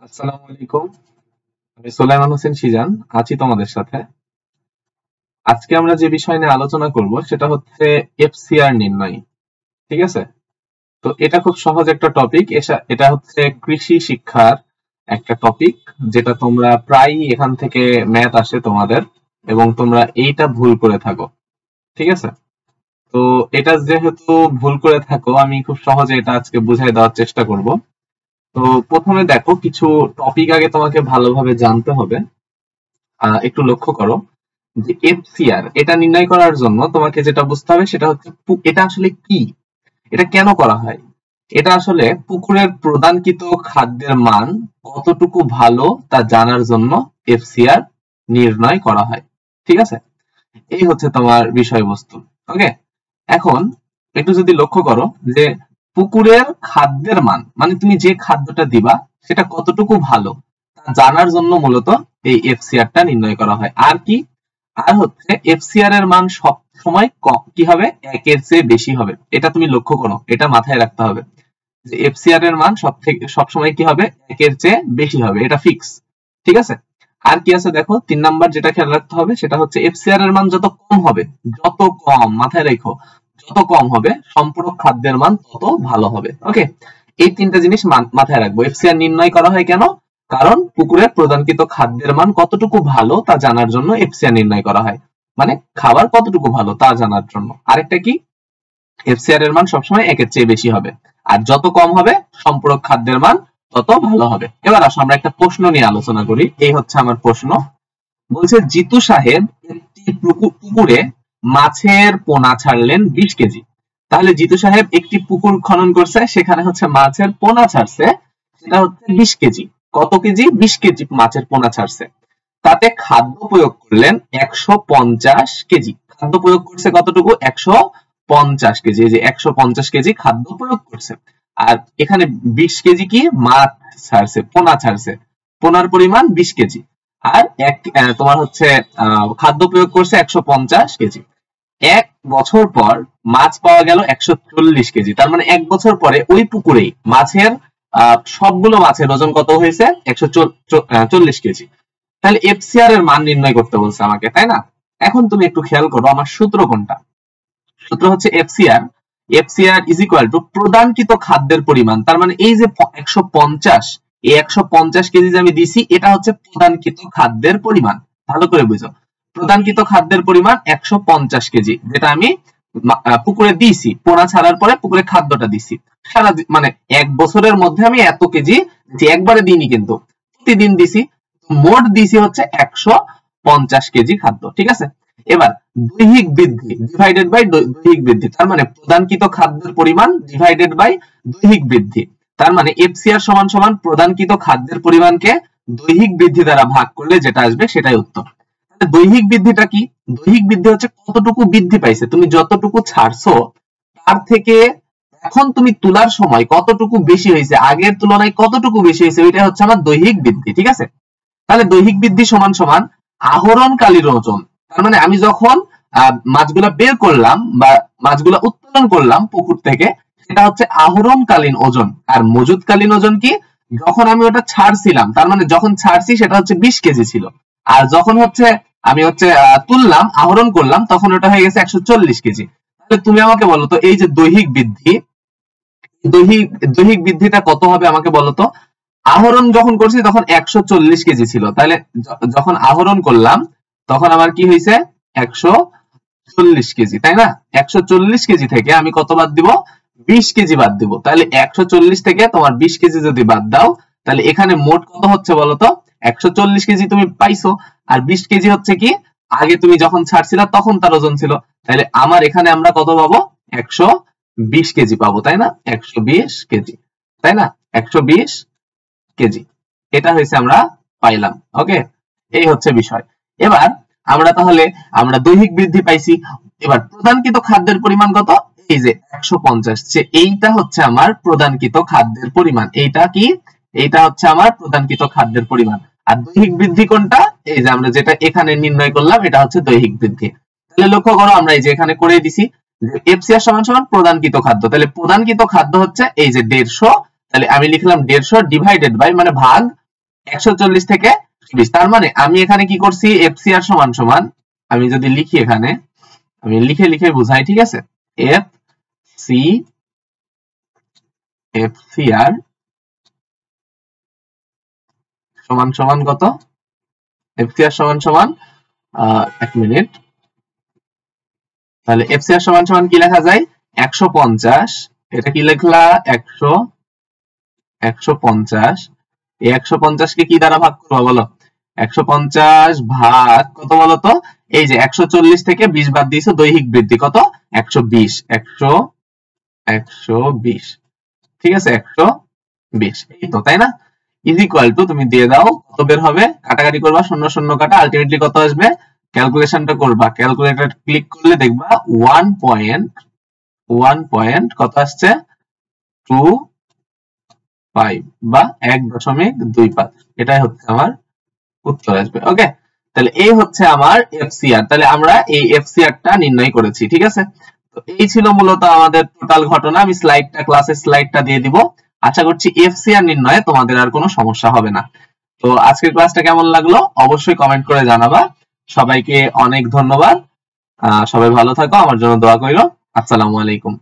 আসসালামু আলাইকুম। আমি সুলাইমান হোসেন সিজান আছি তোমাদের সাথে। আজকে আমরা যে বিষয় নিয়ে আলোচনা করব সেটা হচ্ছে এফসিআর নির্ণয়। ঠিক আছে? তো এটা খুব সহজ একটা টপিক। এটা হচ্ছে কৃষি শিক্ষার একটা টপিক, যেটা তোমরা প্রায়ই এখান থেকে ম্যাথ আসে তোমাদের, এবং তোমরা এইটা ভুল করে থাকো। ঠিক আছে? তো এটা যেহেতু ভুল করে থাকো, আমি খুব সহজে এটা আজকে বুঝাই দেওয়ার চেষ্টা করব। তো প্রথমে দেখো, কিছু টপিক আগে তোমাকে ভালোভাবে জানতে হবে। একটু লক্ষ্য করো যে এফসিআর এটা নির্ণয় করার জন্য তোমাকে যেটা বুঝতে হবে সেটা হচ্ছে এটা আসলে কি, এটা কেন করা হয়। এটা আসলে পুকুরের প্রদানকৃত খাদ্যের মান কতটুকু ভালো তা জানার জন্য এফসিআর নির্ণয় করা হয়। ঠিক আছে? এই হচ্ছে তোমার বিষয়বস্তু। ওকে, এখন একটু যদি লক্ষ্য করো যে পুকুরের খাদ্যের মান মানে তুমি যে খাদ্যটা দিবা সেটা কতটুকু ভালো তা জানার জন্য মূলত এই এফসিআর টা নির্ণয় করা হয়। আর কি, আর হচ্ছে এফসিআর এর মান সব সময় কি হবে, একের চেয়ে বেশি হবে। এটা তুমি লক্ষ্য করো, এটা মাথায় রাখতে হবে যে এফসিআর এর মান সব সময় কি হবে, একের চেয়ে বেশি হবে, এটা ফিক্স। ঠিক আছে? আর কি আছে দেখো, 3 নাম্বার যেটা খেয়াল রাখতে হবে সেটা হচ্ছে এফসিআর এর মান যত কম হবে, যত কম, মাথায় রেখো, যত কম হবে সম্পূরক খাদ্যের মান তত ভালো হবে। ওকে, এই 3টা জিনিস মাথায় রাখবো। এফসিআর নির্ণয় করা হয় কেন? কারণ পুকুরের প্রদানকৃত খাদ্যের মান কতটুকু ভালো তা জানার জন্য এফসিআর নির্ণয় করা হয়, মানে খাবার কতটুকু ভালো তা জানার জন্য। আরেকটা কি, এফসিআর এর মান সবসময় একের চেয়ে বেশি হবে, আর যত কম হবে সম্পূরক খাদ্যের মান তত ভালো হবে। এবার আসো আমরা একটা প্রশ্ন নিয়ে আলোচনা করি। এই হচ্ছে আমার প্রশ্ন। বলছে জিতু সাহেব একটি পুকুরে মাছের পোনা ছাড়লেন 20 কেজি। তাহলে জিতু সাহেব একটি পুকুর খনন করছে, সেখানে হচ্ছে মাছের পোনা ছাড়ছে, সেটা হচ্ছে 20 কেজি। কত কেজি? 20 কেজি মাছের পোনা ছাড়ছে। তাতে খাদ্য প্রয়োগ করলেন 150 কেজি। খাদ্য প্রয়োগ করছে কতটুকু? 150 কেজি। এই যে 150 কেজি খাদ্য প্রয়োগ করছে। আর এখানে 20 কেজি কি মাছ ছাড়ছে, পোনা ছাড়ছে, পোনার পরিমাণ 20 কেজি। আর তোমার হচ্ছে খাদ্য প্রয়োগ করছে 150 কেজি। 1 বছর পর মাছ পাওয়া গেল 140 কেজি। তার মানে 1 বছর পরে ওই পুকুরেই মাছের সবগুলো মাছের ওজন কত হয়েছে? 140 কেজি। তাহলে এফসিআর এর মান নির্ণয় করতে বলছে আমাকে, তাই না? এখন তুমি একটু খেয়াল করো আমার সূত্র কোনটা। সূত্র হচ্ছে FCR, FCR is equal to প্রদানকৃত খাদ্যের পরিমাণ। তার মানে এই যে 150, এই 150 কেজি যে আমি দিছি এটা হচ্ছে প্রদানকৃত খাদ্যের পরিমাণ। ভালো করে বুঝো, প্রদানকৃত খাদ্যের পরিমাণ 150 কেজি, যেটা আমি পুকুরে দিয়েছি, পোনা ছাড়ার পরে পুকুরে খাদ্যটা দিছি। সারা মানে 1 বছরের মধ্যে আমি এত কেজি যে একবারে দিইনি, কিন্তু প্রতিদিন দিছি। মোট দিছি হচ্ছে 150 কেজি খাদ্য। ঠিক আছে? এবার দৈহিক বৃদ্ধি ডিভাইডেড বাই দৈহিক বৃদ্ধি, তার মানে প্রদানকৃত খাদ্যের পরিমাণ ডিভাইডেড বাই দৈহিক বৃদ্ধি। তার মানে এফসিআর সমান সমান প্রদানকৃত খাদ্যের পরিমাণকে দৈহিক বৃদ্ধি দ্বারা ভাগ করলে যেটা আসবে সেটাই উত্তর। দৈহিক বৃদ্ধিটা কি? দৈহিক বৃদ্ধি হচ্ছে কতটুকু বৃদ্ধি পাইছে, তুমি যতটুকু ছাড়ছো তার থেকে এখন তুমি তোলার সময় কতটুকু বেশি হয়েছে, আগের তুলনায় কতটুকু বেশি হয়েছে, ওইটা হচ্ছে আমার দৈহিক বৃদ্ধি। ঠিক আছে? তাহলে দৈহিক বৃদ্ধি সমান সমান আহরণকালীন ওজন। তার মানে আমি যখন মাছগুলা বের করলাম বা মাছগুলা উত্তোলন করলাম পুকুর থেকে, সেটা হচ্ছে আহরণকালীন ওজন। আর মজুদকালীন ওজন কি? যখন আমি ওটা ছাড়ছিলাম, তার মানে যখন ছাড়ছি সেটা হচ্ছে 20 কেজি ছিল, আর যখন হচ্ছে আমি হচ্ছে তুললাম, আহরণ করলাম, তখন ওটা হয়ে গেছে 140 কেজি। তাহলে তুমি আমাকে বলো তো, এই যে দৈহিক বৃদ্ধি, দৈহিক দৈহিক বৃদ্ধিটা কত হবে আমাকে বলো তো। আহরণ যখন করছি তখন 140 কেজি ছিল, তাহলে যখন আহরণ করলাম তখন আমার কি হয়েছে? 140 কেজি, তাই না? 140 কেজি থেকে আমি কত বাদ দিব? 20 কেজি বাদ দিব। তাহলে 140 থেকে তোমার 20 কেজি যদি বাদ দাও, তাহলে এখানে মোট কত হচ্ছে বলতো? 140 কেজি তুমি পাইছো, আর 20 কেজি হচ্ছে কি আগে তুমি যখন ছাড়ছিলা তখন তার ওজন ছিল। তাহলে আমার এখানে আমরা কত পাবো? 120 কেজি পাবো, তাই না? 120 কেজি, তাই না? 120 কেজি, এটা হয়েছে আমরা পাইলাম। ওকে, এই হচ্ছে বিষয়। এবার আমরা দৈহিক বৃদ্ধি পাইছি। এবার প্রদানকৃত খাদ্যের পরিমাণ কত? এই যে 150, এইটা হচ্ছে আমার প্রদানকৃত খাদ্যের পরিমাণ। এইটা কি? এইটা হচ্ছে আমার প্রদানকৃত খাদ্যের পরিমাণ। আর দৈহিক বৃদ্ধি কোনটা? এই যে আমরা যেটা এখানে নির্ণয় করলাম, এটা হচ্ছে দৈহিক বৃদ্ধি। তাহলে লক্ষ্য করো, আমরা এই যে এখানে করে দিছি এফসিআর সমান সমান প্রদানকৃত খাদ্য। তাহলে প্রদানকৃত খাদ্য হচ্ছে এই যে 150, তাহলে আমি লিখলাম 150 ডিভাইডেড বাই মানে ভাগ 140 থেকে 20। তার মানে আমি এখানে কি করছি, FCR সমান সমান, আমি যদি লিখি এখানে, আমি লিখে লিখে বুঝাই, ঠিক আছে, FCR সমান সমান কত, FCR সমান সমান 1 মিনিট, তাহলে FCR সমান সমান কি লেখা যায়, 150, এটা কি লিখলা 150, এই 150 কে কি দ্বারা ভাগ করবা বলো, 150 ভাগ কত বলো তো, এই যে 140 থেকে 20 বাদ দিয়েছো, দৈহিক বৃদ্ধি কত, 120, 120, ঠিক আছে, 120, এই তো, তাই না, ইজ ইকুয়াল টু, তুমি দিয়ে দাও, কত বের হবে, কাটাকাটি করবা, শূন্য শূন্য কাটা, আলটিমেটলি কত আসবে, ক্যালকুলেশনটা করবা, ক্যালকুলেটর ক্লিক করলে দেখবা 1 কত আসছে, 25 বা 1.25, এটাই হচ্ছে আমার উত্তর আসবে। ওকে, তাহলে এই হচ্ছে আমার FCR, তাহলে আমরা এই FCR টা নির্ণয় করেছি, ঠিক আছে। তো এই ছিল মূলত আমাদের টোটাল ঘটনা। আমি ক্লাসের স্লাইডটা দিয়ে দিব। আশা করছি FCR নির্ণয়ে তোমাদের আর কোনো সমস্যা হবে না। তো আজকের ক্লাসটা কেমন লাগলো অবশ্যই কমেন্ট করে জানাবা। সবাইকে অনেক ধন্যবাদ। সবাই ভালো থাকো, আমার জন্য দোয়া কইরো। আসসালামু আলাইকুম।